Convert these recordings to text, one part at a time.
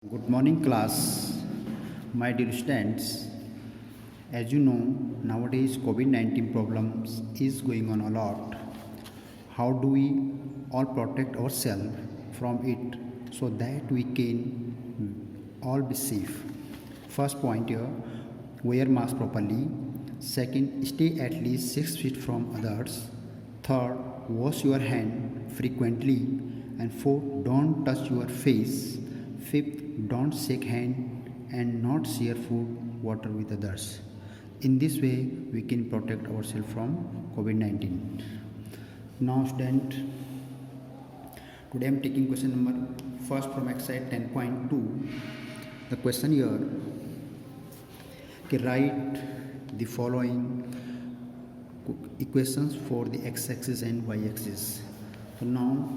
Good morning, class. My dear students, as you know, nowadays COVID 19 problems is going on a lot. How do we all protect ourselves from it so that we can all be safe? First point here, wear mask properly. Second, stay at least 6 feet from others. Third, wash your hand frequently. And fourth, don't touch your face. Fifth, don't shake hand and not share food, water with others. In this way, we can protect ourselves from COVID 19. Now, student, today I am taking question number first from exercise 10.2. The question here, write the following equations for the x-axis and y-axis. So now,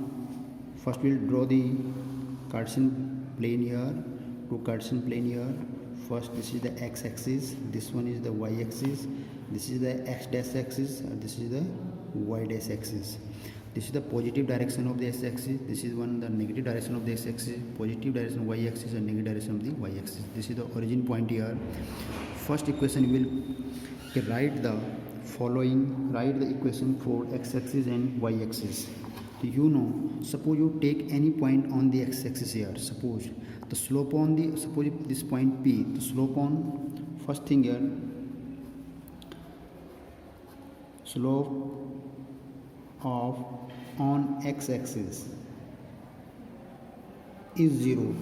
first we'll draw the Cartesian plane here, two Cartesian plane here. First, this is the x-axis, this one is the y-axis, this is the x-dash axis, and this is the y-dash axis. This is the positive direction of the x-axis, this is one the negative direction of the x-axis, positive direction of y-axis and negative direction of the y-axis. This is the origin point here. First equation will write the following, write the equation for x-axis and y-axis. You know, suppose you take any point on the x-axis here. Suppose the slope on the, suppose if this point P, the slope on, first thing here, slope of on x-axis is 0.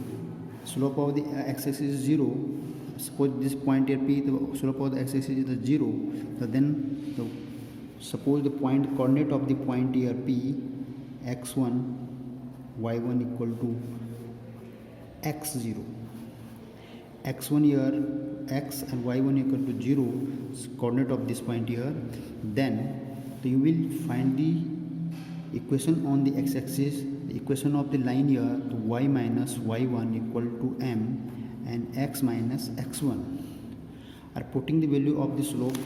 Slope of the x-axis is 0. Suppose this point here P, the slope of the x-axis is the 0. So then suppose the point coordinate of the point here P, x1 y1 equal to x0. x1 here, x and y1 equal to 0, coordinate of this point here. Then you will find the equation on the x-axis, the equation of the line here, to y minus y1 equal to m and x minus x1. Are putting the value of the slope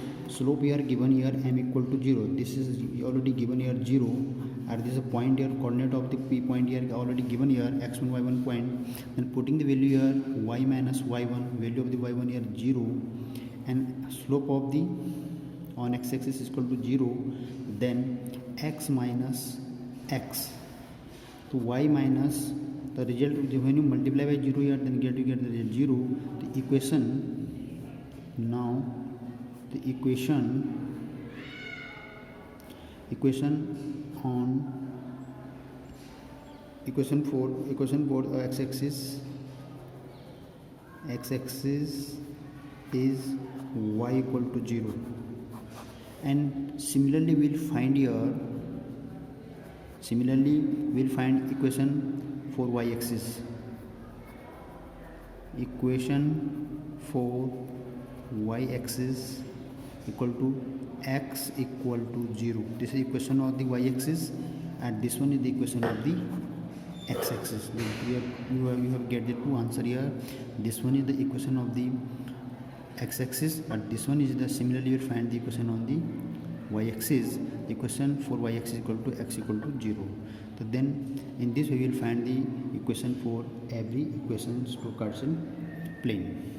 here given here m equal to 0. This is already given here 0. And this is a point here, coordinate of the P point here already given here, x1 y1 point. Then putting the value here y minus y1, value of the y1 here 0, and slope of the on x-axis is equal to 0. Then x minus x, so y minus the result, when you multiply by 0 here, then you get the result 0. The equation, now the equation on equation for x-axis is y equal to 0, and similarly we'll find equation for y-axis. Equation for y-axis equal to x equal to 0. This is equation of the y-axis, and this one is the equation of the x-axis. You have get the two answer here. This one is the equation of the x-axis, and this one is the, similarly you will find the equation on the y-axis. Equation for y-axis equal to x equal to 0. So then in this way we will find the equation for every equations to Cartesian plane.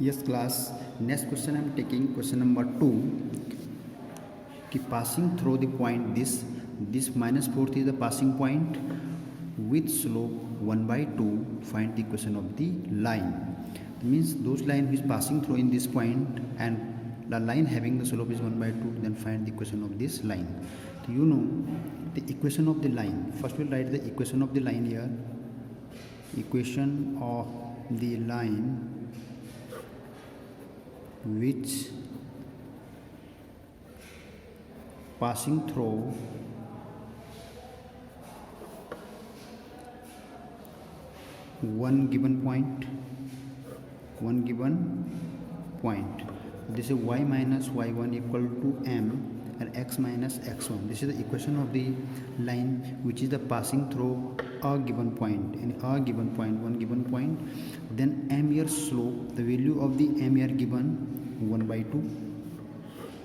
Yes class, next question I am taking question number 2. Passing through the point this minus 4 is the passing point with slope 1 by 2, find the equation of the line. It means those line which passing through in this point and the line having the slope is 1 by 2, then find the equation of this line. So you know the equation of the line. First we'll write the equation of the line here. Equation of the line which passing through one given point. This is y minus y1 equal to m and x minus x1. This is the equation of the line which is the passing through a given point, one given point. Then m here slope, the value of the m here given 1 by 2.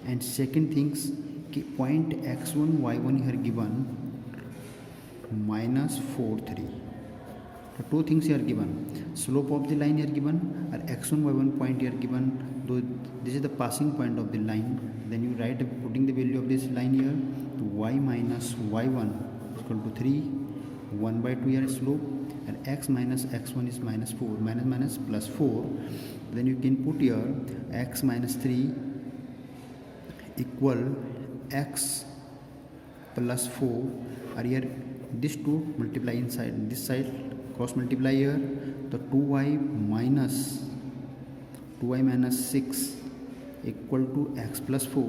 And second things, point x1 y1 here given minus 4 3. So two things here given, slope of the line here given, or x1 y1 point here given. Though this is the passing point of the line, then you write putting the value of this line here, to y minus y1 is equal to 3, 1 by 2 here slope, and x minus x1 is minus 4, minus plus 4. Then you can put here x minus 3 equal x plus 4, or here this 2 multiply inside this side, cross multiply here, the 2y minus 6 equal to x plus 4,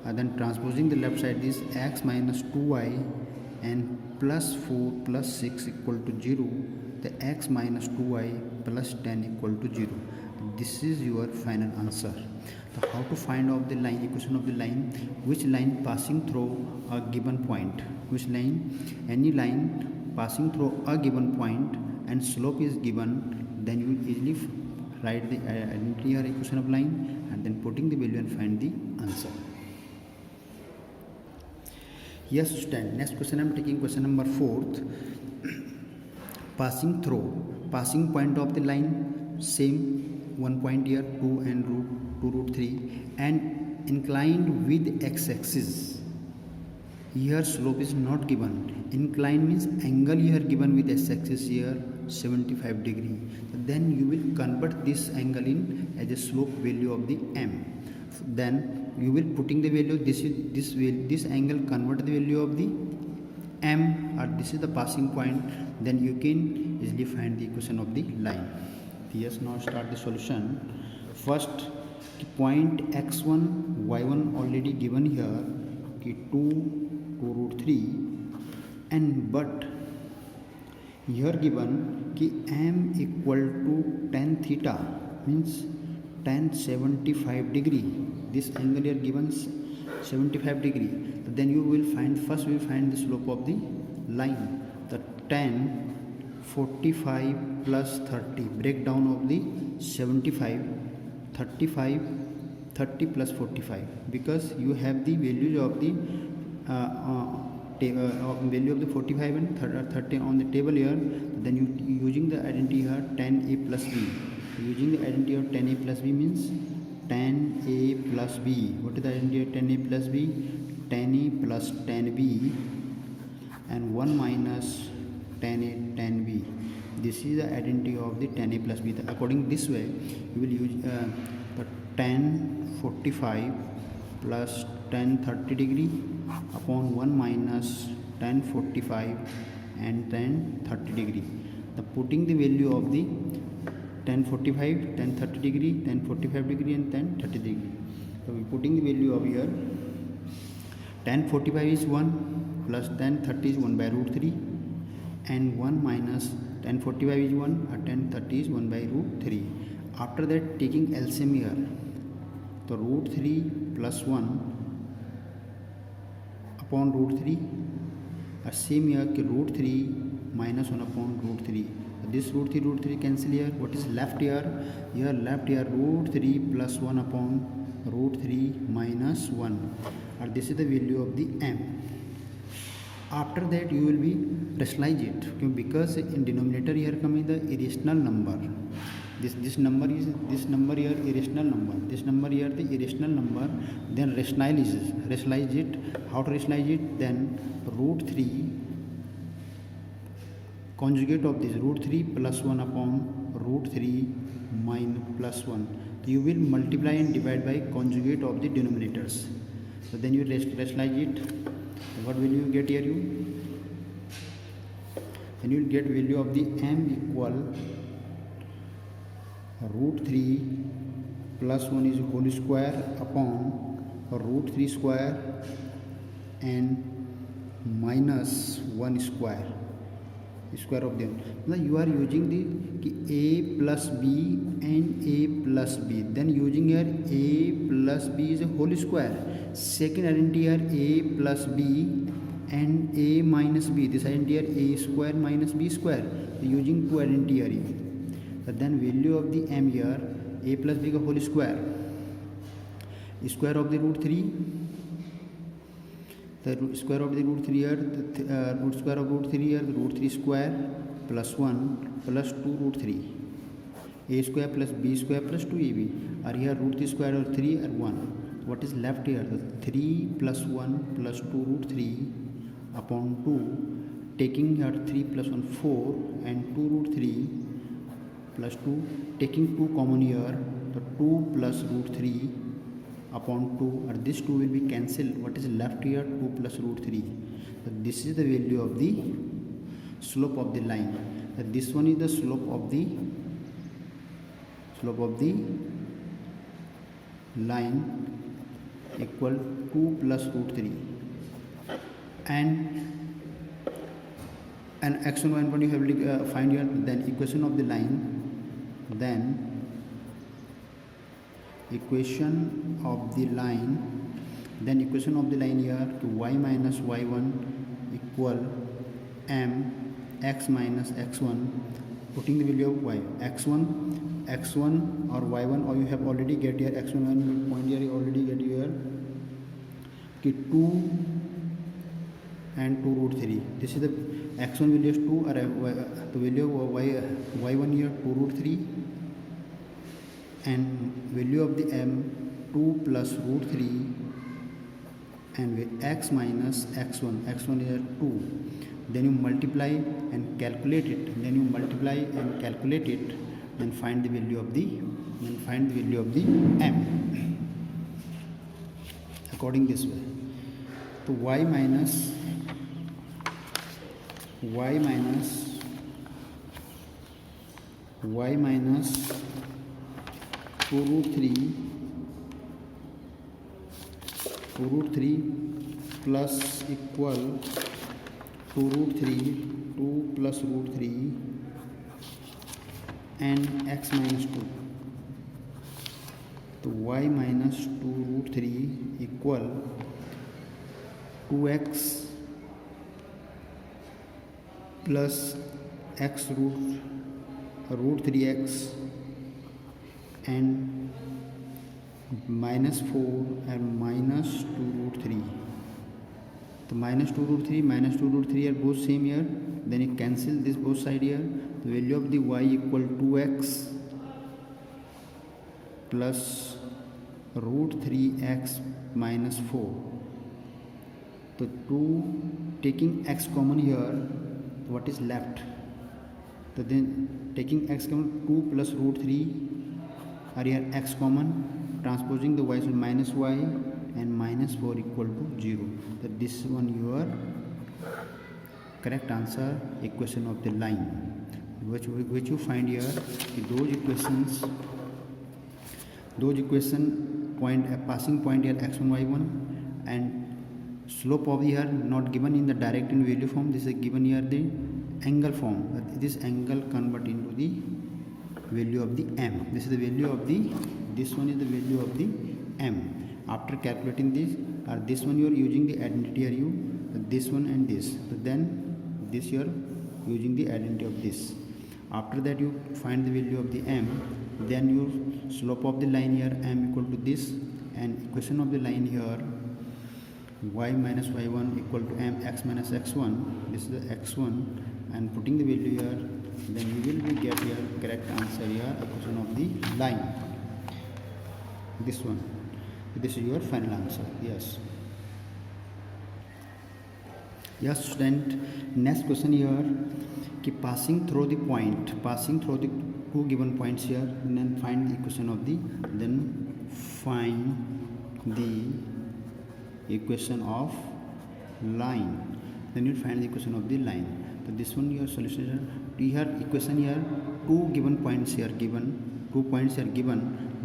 and then transposing the left side, this x minus 2y and plus 4 plus 6 equal to 0, the x minus 2y plus 10 equal to 0. This is your final answer. So how to find out the line, equation of the line, which line passing through a given point, which line, any line passing through a given point and slope is given, then you will easily write the identity or equation of line and then putting the value and find the answer. Yes student, next question I am taking question number 4th. Passing through, passing point of the line, same one point here, 2 and root 3, and inclined with x-axis. Here slope is not given. Incline means angle here given with x-axis here 75 degree. Then you will convert this angle in as a slope value of the m. Then you will putting the value, this angle convert the value of the m, or this is the passing point. Then you can easily find the equation of the line. Yes, now start the solution. First, point x1 y1 already given here, 2 to root 3, and but here given ki m equal to tan theta, means tan 75 degree. This angle here given 75 degree. Then you will find, first we will find the slope of the line, the tan 45 plus 30, breakdown of the 75, 35, 30 plus 45, because you have the values of the value of the 45 and 30 on the table here. Then you using the identity here tan a plus b, using the identity of tan a plus b means tan a plus b. What is the identity of tan a plus b? Tan a plus tan b and 1 minus tan a tan b. This is the identity of the tan a plus b. According this way, you will use the tan 45 plus tan 30 degree upon 1 minus tan 45 and tan 30 degree. The putting the value of the tan 45, tan 30 degree, tan 45 degree and tan 30 degree. So we putting the value of here, tan 45 is 1 plus tan 30 is 1 by root 3 and 1 minus tan 45 is 1 or tan 30 is 1 by root 3. After that, taking LCM here, so root 3 plus 1 upon root 3, same here कि root 3 minus 1 upon root 3. This root 3 cancel here. What is left here? Here left here root 3 plus 1 upon root 3 minus 1, and this is the value of the m. After that you will be rationalize it, because in denominator here coming the irrational number. This number here irrational number, this number here the irrational number. Then rationalize it. How to rationalize it? Then root 3 conjugate of this root 3 plus 1 upon root 3 minus plus 1. You will multiply and divide by conjugate of the denominators. So then you rationalize it. What will you get here? Then you will get value of the m equal root 3 plus 1 is whole square upon root 3 square and minus 1 square of them. Now you are using the a plus b and a plus b. Then using here a plus b is a whole square. Second identity here a plus b and a minus b. This identity here a square minus b square. So using two identity here. So then value of the m here a plus b का whole square of the root 3 The square of the root 3 here, the root square of root 3 here, the root 3 square plus 1 plus 2 root 3. A square plus b square plus 2ab. Are here root 3 square or 3 or 1. What is left here? The 3 plus 1 plus 2 root 3 upon 2. Taking here 3 plus 1 4 and 2 root 3 plus 2. Taking 2 common here, the 2 plus root 3 upon 2, or this 2 will be cancelled. What is left here? 2 plus root 3. So this is the value of the slope of the line. This one is the slope of the line equal 2 plus root 3, and x1 y1 you have to find here. Then equation of the line, equation of the line here to y minus y1 equal m x minus x1. Putting the value of y, x1 or y1, or you have already get here x1 point here, you already get here 2 and 2 root 3. This is the x1 value is 2, or the value of y1 here 2 root 3, and value of the m 2 plus root 3, and with x minus x1 is 2. Then you multiply and calculate it, then find the value of the m according this way. So y minus 2 root 3 plus equal 2 root 3, 2 plus root 3, and x minus 2. So y minus 2 root 3 equal 2x plus x root 3x and minus 4 and minus 2 root 3. So minus 2 root 3 are both same here. Then you cancel this both side here. The value of the y equal 2x plus root 3x minus 4. So 2, taking x common here, what is left? So then taking x common, 2 plus root 3 are here x common, transposing the y, so minus y and minus 4 equal to 0. So this one your correct answer, equation of the line, which you find here. Those equation point a passing point here x1 y1, and slope of here not given in the direct in value form. This is given here the angle form. This angle convert into the value of the m. This is the value of the, this one is the value of the m. After calculating this one you are using the identity here, this one and this. So then this you are using the identity of this. After that you find the value of the m. Then your slope of the line here m equal to this, and equation of the line here y minus y1 equal to m x minus x1. This is the x1, and putting the value here, then you will get your correct answer here, equation of the line. This one. This is your final answer. Yes student, next question here, passing through the two given points here, and then find the equation of the, equation of line. Then you find the equation of the line. So this one your solution here, equation here, two points here given,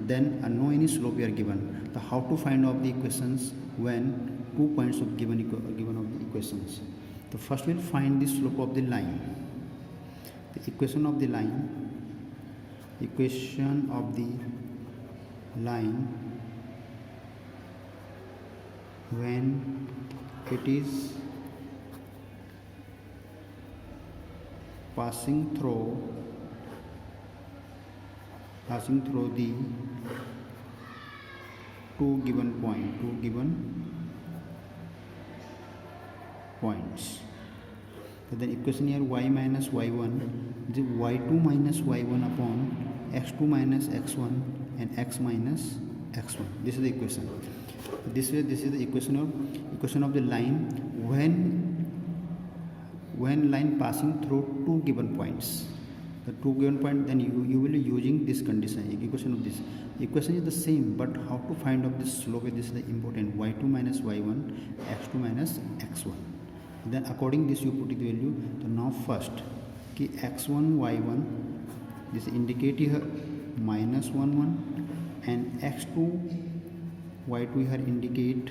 then no any slope here given. So how to find out the equations when 2 points of given of the equations? So first we'll find the slope of the line. The equation of the line when it is passing through the two given points. So then equation here y minus y1 is y2 minus y1 upon x2 minus x1 and x minus x1. This is the equation. This is the equation of the line when line passing through two given points. The two given point, then you will be using this condition, equation of this. Equation is the same, but how to find out this slope? This is the important y2 minus y1, x2 minus x1. Then according this you put the value. So now first ki x1 y1 this indicate here minus 1 1 and x2 y2 here indicate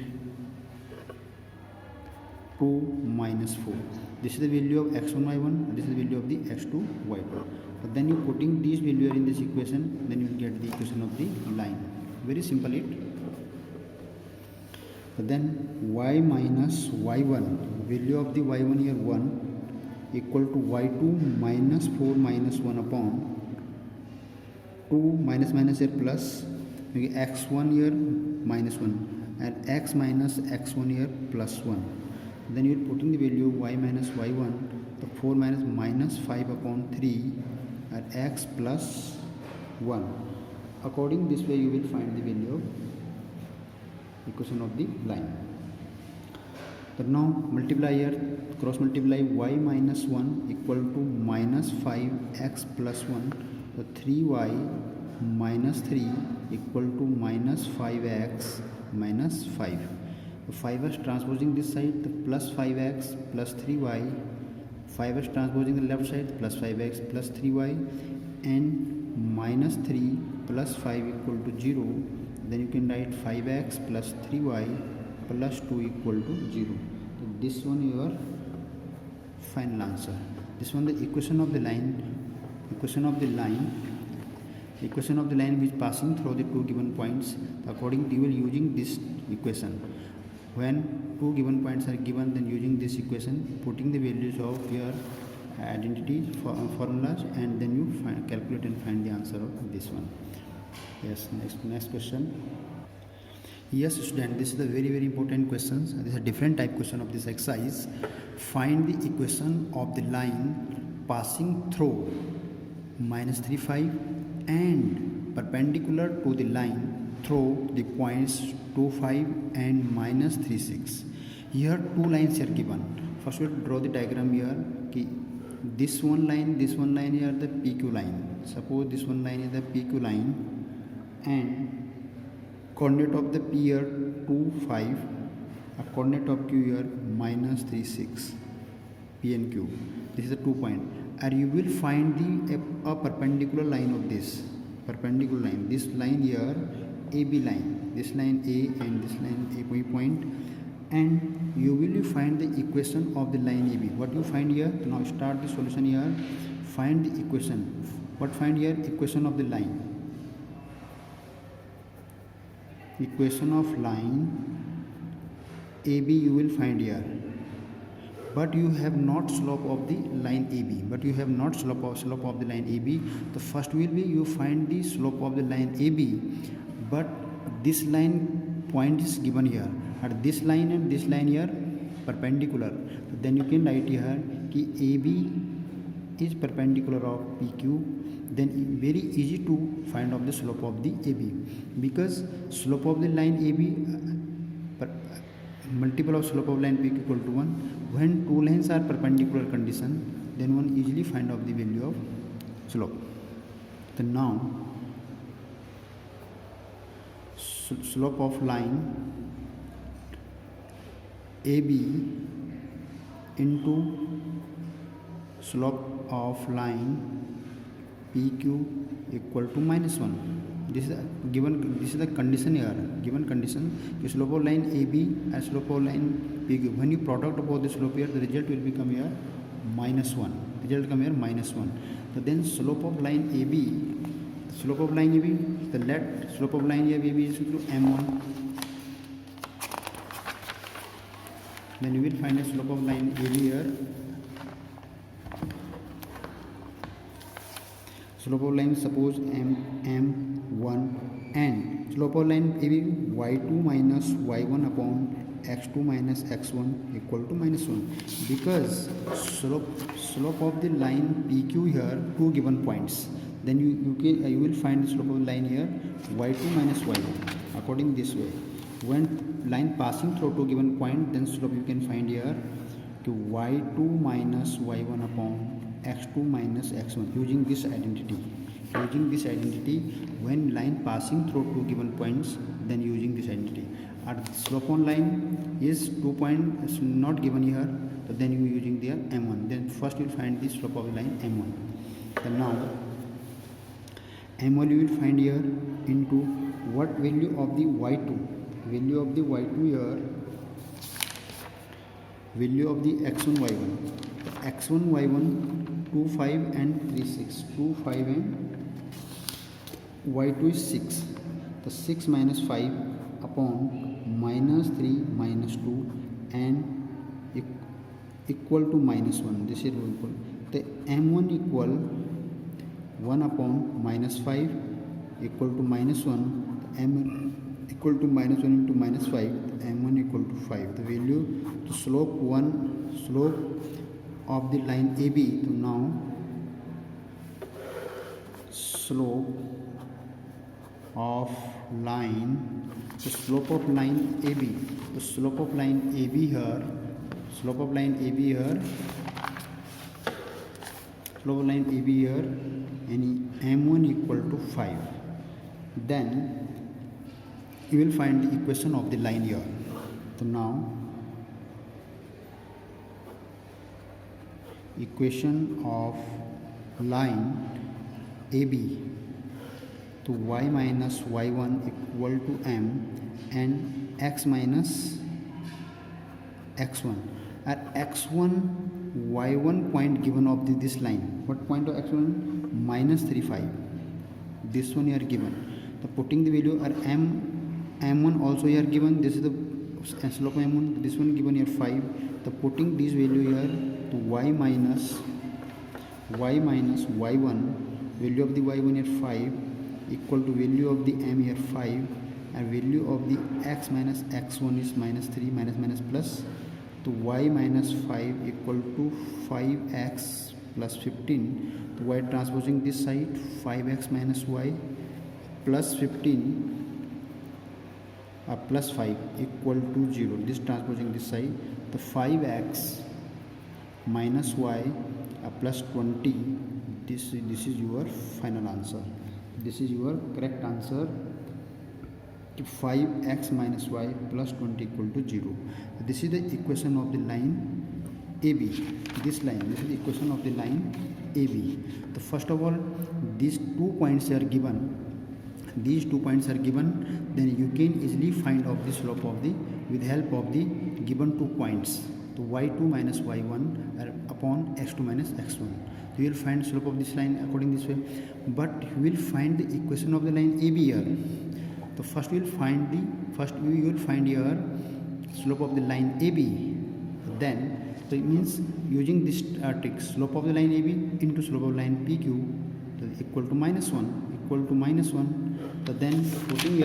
2 minus 4. This is the value of x1 y1, this is the value of the x2 y2. But then you putting these values in this equation, then you will get the equation of the line. Very simple it. But then y minus y1, value of the y1 here 1 equal to y2 minus 4 minus 1 upon 2 minus minus here plus x1 here minus 1 and x minus x1 here plus 1. Then you are putting the value y minus y1, the 4 minus 5 upon 3 at x plus 1. According this way you will find the value of equation of the line. So now multiply here, cross multiply y minus 1 equal to minus 5x plus 1. So 3y minus 3 equal to minus 5x minus 5. So 5x transposing this side, the plus 5x plus 3y, 5x transposing the left side, plus 5x plus 3y, and minus 3 plus 5 equal to 0. Then you can write 5x plus 3y plus 2 equal to 0. So this one your final answer. This one the equation of the line which passing through the two given points. According to you will using this equation. When two given points are given, then using this equation, putting the values of your identity formulas, and then you calculate and find the answer of this one. Yes, next question. Yes, student, this is the very important questions. This is a different type question of this exercise. Find the equation of the line passing through minus 3 5 and perpendicular to the line through the points 2 5 and minus 3 6. Here two lines are given. First we will draw the diagram here. This one line here the PQ line. Suppose this one line is the PQ line and coordinate of the P here 2 5, a coordinate of Q here minus 3 6. P and Q. This is the 2 point. And you will find a perpendicular line of this. Perpendicular line. This line here AB line. This line A and this line AB point. And you will find the equation of the line AB. What you find here? Now start the solution here. Find the equation. What find here? Equation of the line. Equation of line AB you will find here. But you have not slope of the line AB. Slope of the line AB. The first will be you find the slope of the line AB. But this line point is given here. At this line and this line here perpendicular. Then you can write here कि AB is perpendicular of PQ. Then very easy to find out the slope of the AB, because slope of the line AB multiple of slope of line PQ equal to 1. When two lines are perpendicular condition, then one easily find out the value of slope. Then now slope of line AB into slope of line PQ equal to minus 1. This is the condition here. Given condition, the slope of line AB and slope of line PQ. When you product about the slope here, the result will become here minus 1. Result come here minus 1. So then slope of line AB, the let slope of line AB is equal to M1. Then you will find the slope of line AB here. Slope of line suppose M1 and slope of line AB y2 minus y1 upon x2 minus x1 equal to minus 1, because slope of the line PQ here, two given points, then you will find the slope of the line here y2 minus y1 according this way. When line passing through two given point, then slope you can find here to y2 minus y1 upon x2 minus x1 using this identity. When line passing through two given points, then using this identity. Our slope on line is 2 points not given here, so then you using there m1. Then first you will find the slope of the line m1. Then now m1 you will find here into what value of the y2. Value of the y2 here, value of the x1 y1. x1 y1 2 5 and 3 6, 2 5 and y2 is 6. The 6 minus 5 upon minus 3 minus 2 and equal to minus 1. This is equal. The m1 equal 1 upon minus 5 equal to minus 1. M equal to minus 1 into minus 5. M1 equal to 5. The value, the slope of the line AB. So now slope of line, the slope of line AB, the slope of line AB here, slope of line AB here, slope of line AB here, and m1 equal to 5. Then you will find the equation of the line here. So now equation of line AB to y minus y1 equal to m and x minus x1. At x1 y1 point given of this line. What point of x1? Minus 3 5. This one here given. So putting the value at m1 also here given. This is the slope of m1. This one given here 5. So putting this value here to y minus y1, value of the y1 here 5 equal to value of the m here 5, and value of the x minus x1 is minus 3 minus plus, to y minus 5 equal to 5x plus 15. To y transposing this side, 5x minus y plus 15 plus 5 equal to 0. This transposing this side, the 5x minus y plus 20. This is your final answer. This is your correct answer. 5x minus y plus 20 equal to 0. This is the equation of the line AB. This is the equation of the line AB. So first of all, these 2 points are given. Then you can easily find out the slope of the, with help of the given 2 points. So y2 minus y1 upon x2 minus x1. You will find slope of this line according this way. But you will find the equation of the line AB here. So first you will find here slope of the line AB. Then so it means using this trick, slope of the line AB into slope of line PQ, so equal to minus 1. So then putting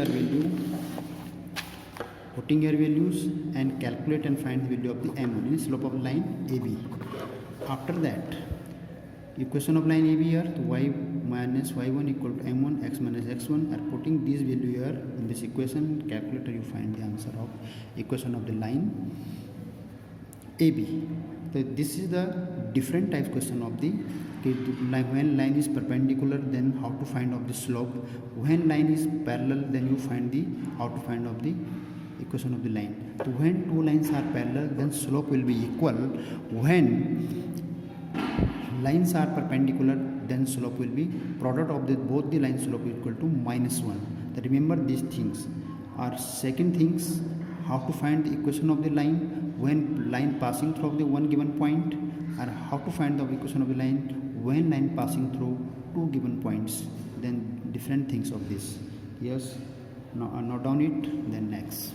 your values and calculate and find the value of the m1 in slope of the line AB. After that, equation of line AB here, to y minus y1 equal to m1 x minus x1, are putting this value here in this equation calculator, you find the answer of equation of the line AB. So this is the different type question of the when line is perpendicular, then how to find out the slope. When line is parallel, then you find the how to find out the equation of the line. So when two lines are parallel, then slope will be equal. When lines are perpendicular, then slope will be product of both the line slope equal to minus 1. So remember these things. Our second things, how to find the equation of the line when line passing through the one given point, and how to find the equation of the line when line passing through two given points. Then different things of this. Yes, now note down it. Then next.